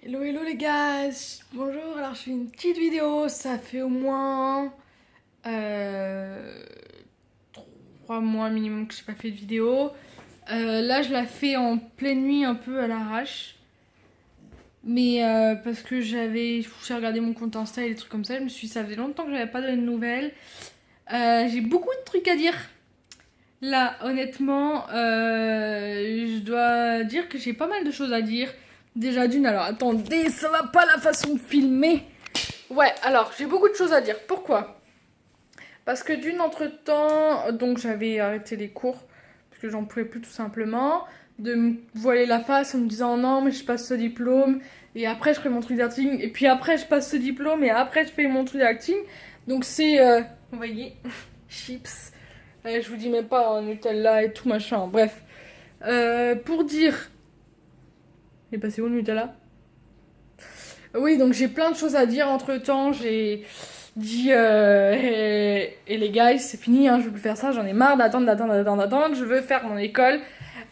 Hello hello les gars, bonjour, alors je fais une petite vidéo, ça fait au moins euh, 3 mois minimum que j'ai pas fait de vidéo. Là je la fais en pleine nuit un peu à l'arrache, mais parce que j'ai regardé mon compte Insta et des trucs comme ça, je me suis dit ça faisait longtemps que j'avais pas donné de nouvelles. J'ai beaucoup de trucs à dire. Là, honnêtement, je dois dire que j'ai pas mal de choses à dire. Déjà d'une, alors attendez, ça va pas la façon de filmer. Ouais, alors j'ai beaucoup de choses à dire. Pourquoi? Parce que d'une, entre-temps, donc j'avais arrêté les cours, parce que j'en pouvais plus tout simplement, de me voiler la face en me disant non, mais je passe ce diplôme, et après je ferai mon truc d'acting, et puis après je passe ce diplôme, et après je fais mon truc d'acting. Donc c'est, vous voyez, chips. Je vous dis même pas hein, Nutella et tout machin, bref. Pour dire. Il est passé où le Nutella? Oui, donc j'ai plein de choses à dire entre temps. J'ai dit. Et les gars, c'est fini, hein, je veux plus faire ça, j'en ai marre d'attendre. Je veux faire mon école,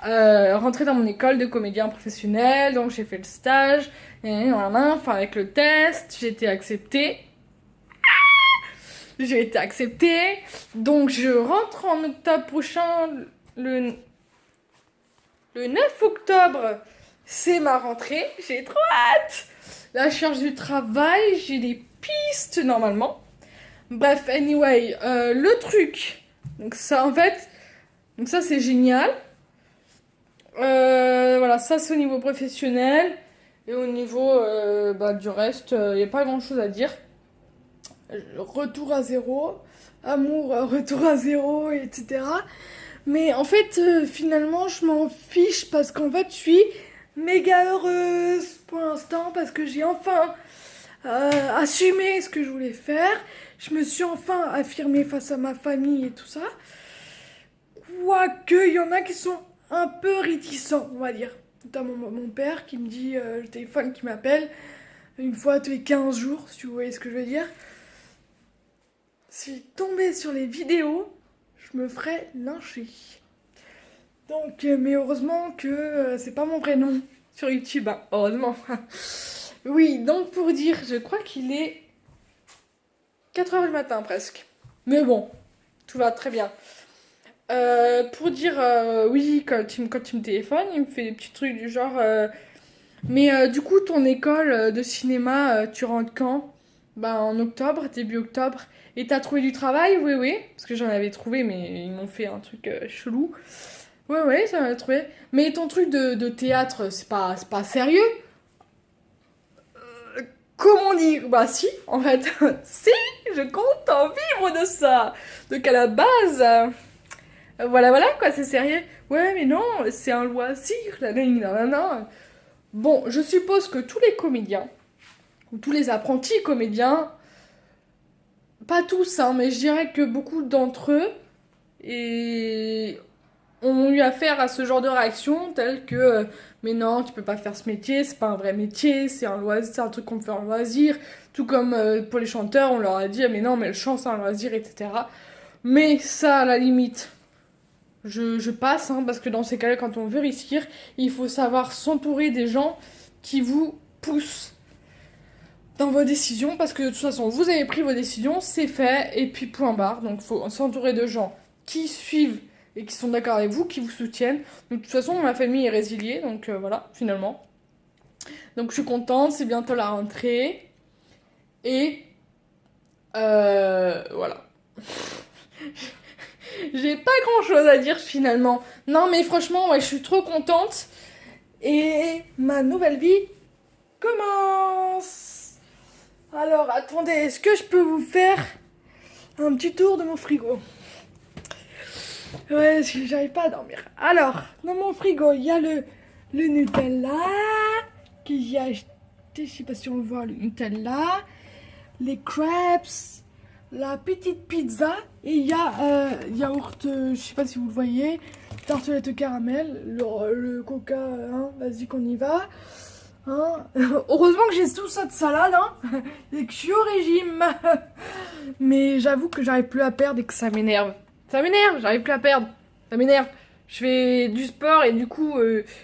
rentrer dans mon école de comédien professionnel. Donc j'ai fait le stage, enfin avec le test, j'ai été acceptée. J'ai été acceptée. Donc je rentre en octobre prochain, le, le 9 octobre, c'est ma rentrée. J'ai trop hâte. La charge du travail, j'ai des pistes normalement. Bref, anyway, le truc. Donc ça en fait, donc ça c'est génial. Voilà, ça c'est au niveau professionnel. Et au niveau du reste, il n'y a pas grand chose à dire. Retour à zéro, amour, retour à zéro, etc. Mais en fait, finalement, je m'en fiche parce qu'en fait, je suis méga heureuse pour l'instant parce que j'ai enfin assumé ce que je voulais faire. Je me suis enfin affirmée face à ma famille et tout ça. Quoique, il y en a qui sont un peu réticents, on va dire. Notamment mon père qui me dit, le téléphone qui m'appelle une fois tous les 15 jours, si vous voyez ce que je veux dire. Si je tombais sur les vidéos, je me ferais lyncher. Donc, mais heureusement que c'est pas mon vrai nom sur YouTube, hein, heureusement. Oui, donc pour dire, je crois qu'il est 4 h du matin presque. Mais bon, tout va très bien. Pour dire, oui, quand il me téléphone, il me fait des petits trucs du genre, mais du coup, ton école de cinéma, tu rentres quand? Ben, en octobre, début octobre. Et t'as trouvé du travail? Oui, oui. Parce que j'en avais trouvé, mais ils m'ont fait un truc chelou. Ouais, ouais, ça m'a trouvé. Mais ton truc de théâtre, c'est pas sérieux? Comment dire? Bah si, en fait. Si, je compte en vivre de ça. Donc à la base, voilà, voilà, quoi, c'est sérieux. Ouais, mais non, c'est un loisir, la. Bon, je suppose que tous les comédiens, ou tous les apprentis comédiens, pas tous, hein, mais je dirais que beaucoup d'entre eux et ont eu affaire à ce genre de réaction, telle que mais non, tu peux pas faire ce métier, c'est pas un vrai métier, c'est un loisir, c'est un truc qu'on fait en loisir. Tout comme pour les chanteurs, on leur a dit mais non, mais le chant c'est un loisir, etc. Mais ça, à la limite, je passe, hein, parce que dans ces cas-là, quand on veut réussir, il faut savoir s'entourer des gens qui vous poussent dans vos décisions, parce que de toute façon, vous avez pris vos décisions, c'est fait, et puis point barre. Donc il faut s'entourer de gens qui suivent et qui sont d'accord avec vous, qui vous soutiennent. Donc de toute façon, ma famille est résiliée, donc voilà, finalement. Donc je suis contente, c'est bientôt la rentrée. Et voilà. J'ai pas grand chose à dire finalement. Non mais franchement, ouais, je suis trop contente. Et ma nouvelle vie commence. Alors attendez, est-ce que je peux vous faire un petit tour de mon frigo? Ouais, j'arrive pas à dormir. Alors, dans mon frigo, il y a le Nutella que j'ai acheté. Je sais pas si on le voit, le Nutella. Les crêpes, la petite pizza. Et il y a yaourt, je sais pas si vous le voyez. Tartelette au caramel. Le coca, hein, vas-y qu'on y va. Hein. Heureusement que j'ai tout ça de salade, hein, et que je suis au régime. Mais j'avoue que j'arrive plus à perdre et que ça m'énerve. Ça m'énerve, j'arrive plus à perdre. Ça m'énerve. Je fais du sport et du coup,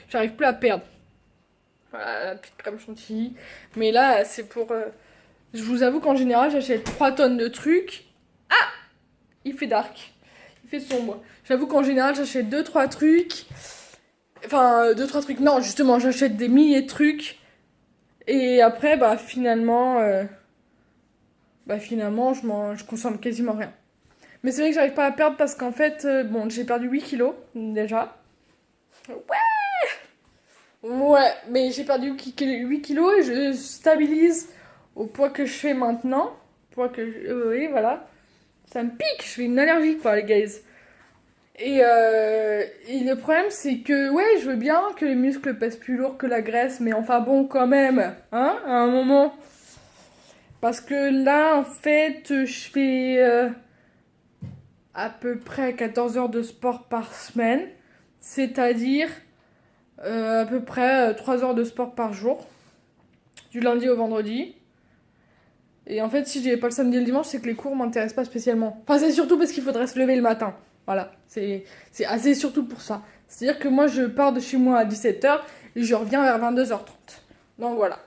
j'arrive plus à perdre. Voilà, la petite crème chantilly. Mais là, c'est pour... Je vous avoue qu'en général, j'achète 3 tonnes de trucs. Ah! Il fait dark. Il fait sombre. J'avoue qu'en général, j'achète 2-3 trucs. Enfin, 2-3 trucs. Non, justement, j'achète des milliers de trucs. Et après, finalement, je consomme quasiment rien. Mais c'est vrai que j'arrive pas à perdre parce qu'en fait, bon, j'ai perdu 8 kilos déjà. Ouais, mais j'ai perdu 8 kilos et je stabilise au poids que je fais maintenant. Oui, voilà. Ça me pique, je fais une allergie, quoi, les guys. Et le problème, c'est que, ouais, je veux bien que les muscles pèsent plus lourd que la graisse, mais enfin bon, quand même, hein, à un moment. Parce que là, en fait, je fais à peu près 14 heures de sport par semaine, c'est-à-dire à peu près 3 heures de sport par jour, du lundi au vendredi. Et en fait, si j'y vais pas le samedi et le dimanche, c'est que les cours m'intéressent pas spécialement. Enfin, c'est surtout parce qu'il faudrait se lever le matin. Voilà, c'est assez surtout pour ça. C'est-à-dire que moi, je pars de chez moi à 17h et je reviens vers 22h30. Donc voilà.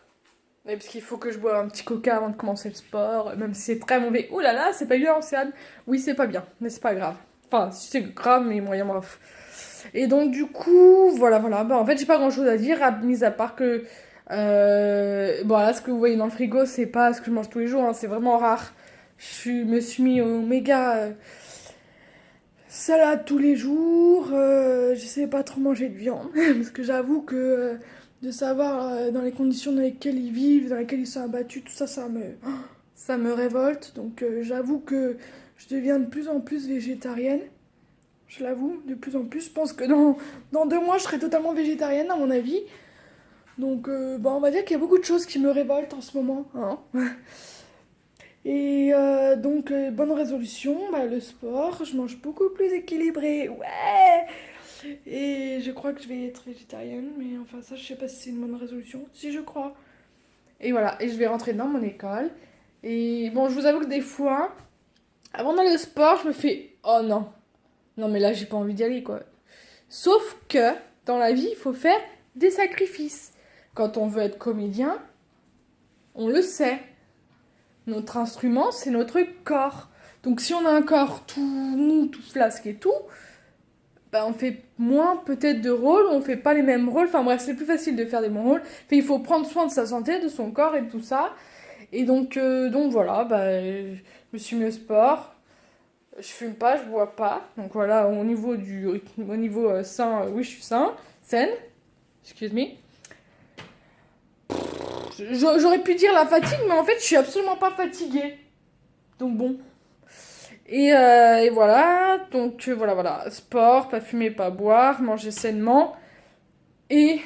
Et parce qu'il faut que je boive un petit coca avant de commencer le sport, même si c'est très mauvais. Ouh là là, c'est pas bien, Océane. Oui, c'est pas bien, mais c'est pas grave. Enfin, si c'est grave, mais moyen bref. Et donc, du coup, voilà. Bah, en fait, j'ai pas grand chose à dire, mis à part que. Bon, là, ce que vous voyez dans le frigo, c'est pas ce que je mange tous les jours, hein, c'est vraiment rare. Me suis mis au méga salade tous les jours. J'essaie pas trop manger de viande, parce que j'avoue que de savoir dans les conditions dans lesquelles ils vivent, dans lesquelles ils sont abattus, tout ça, ça me révolte. Donc, j'avoue que je deviens de plus en plus végétarienne. Je l'avoue, de plus en plus. Je pense que dans 2 mois, je serai totalement végétarienne, à mon avis. Donc, on va dire qu'il y a beaucoup de choses qui me révoltent en ce moment. Hein. Et donc, bonne résolution, le sport. Je mange beaucoup plus équilibré. Ouais! Et je crois que je vais être végétarienne. Mais enfin, ça, je sais pas si c'est une bonne résolution. Si, je crois. Et voilà. Et je vais rentrer dans mon école. Et bon, je vous avoue que des fois, avant d'aller au sport, je me fais... Oh non. Non, mais là, j'ai pas envie d'y aller, quoi. Sauf que, dans la vie, il faut faire des sacrifices. Quand on veut être comédien, on le sait. Notre instrument, c'est notre corps. Donc si on a un corps tout mou, tout flasque et tout, on fait moins peut-être de rôles, on fait pas les mêmes rôles. Enfin bref, c'est plus facile de faire des bons rôles. Enfin, il faut prendre soin de sa santé, de son corps et de tout ça. Et donc voilà, je me suis mis au sport. Je fume pas, je bois pas. Donc voilà, au niveau sain, oui, je suis saine. Excuse me. J'aurais pu dire la fatigue, mais en fait, je suis absolument pas fatiguée. Donc bon. Et voilà. Donc voilà. Sport, pas fumer, pas boire, manger sainement. Et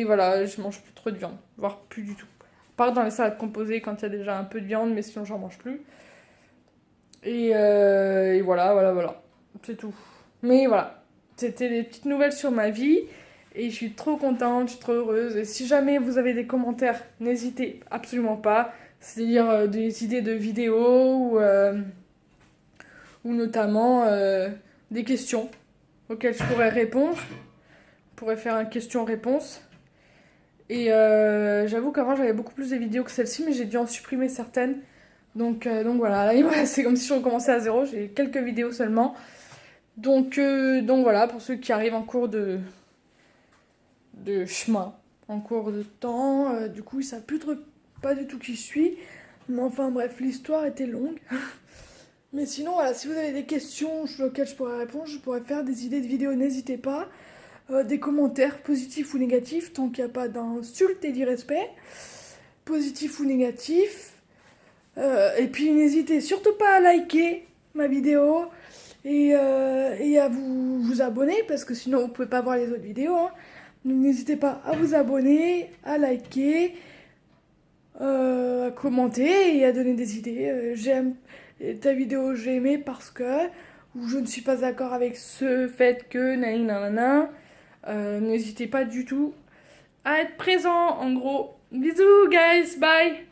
voilà, je mange plus trop de viande. Voire plus du tout. À part dans les salades composées quand il y a déjà un peu de viande, mais sinon j'en mange plus. Et voilà. C'est tout. Mais voilà. C'était des petites nouvelles sur ma vie. Et je suis trop contente, je suis trop heureuse. Et si jamais vous avez des commentaires, n'hésitez absolument pas. C'est-à-dire des idées de vidéos ou notamment des questions auxquelles je pourrais répondre. Je pourrais faire un question-réponse. Et j'avoue qu'avant j'avais beaucoup plus de vidéos que celle-ci, mais j'ai dû en supprimer certaines. Donc voilà, là c'est comme si je recommençais à zéro. J'ai quelques vidéos seulement. Donc voilà, pour ceux qui arrivent en cours de chemin, en cours de temps. Du coup, ils savent pas du tout qui je suis. Mais enfin, bref, l'histoire était longue. Mais sinon, voilà, si vous avez des questions auxquelles je pourrais répondre, je pourrais faire des idées de vidéos, n'hésitez pas. Des commentaires positifs ou négatifs, tant qu'il n'y a pas d'insultes et d'irrespect. Positifs ou négatifs. Et puis, n'hésitez surtout pas à liker ma vidéo et à vous abonner, parce que sinon, vous pouvez pas voir les autres vidéos. Hein. Donc n'hésitez pas à vous abonner, à liker, à commenter et à donner des idées. J'aime ta vidéo, j'ai aimé parce que, ou je ne suis pas d'accord avec ce fait que, nanana. N'hésitez pas du tout à être présent, en gros. Bisous guys, bye!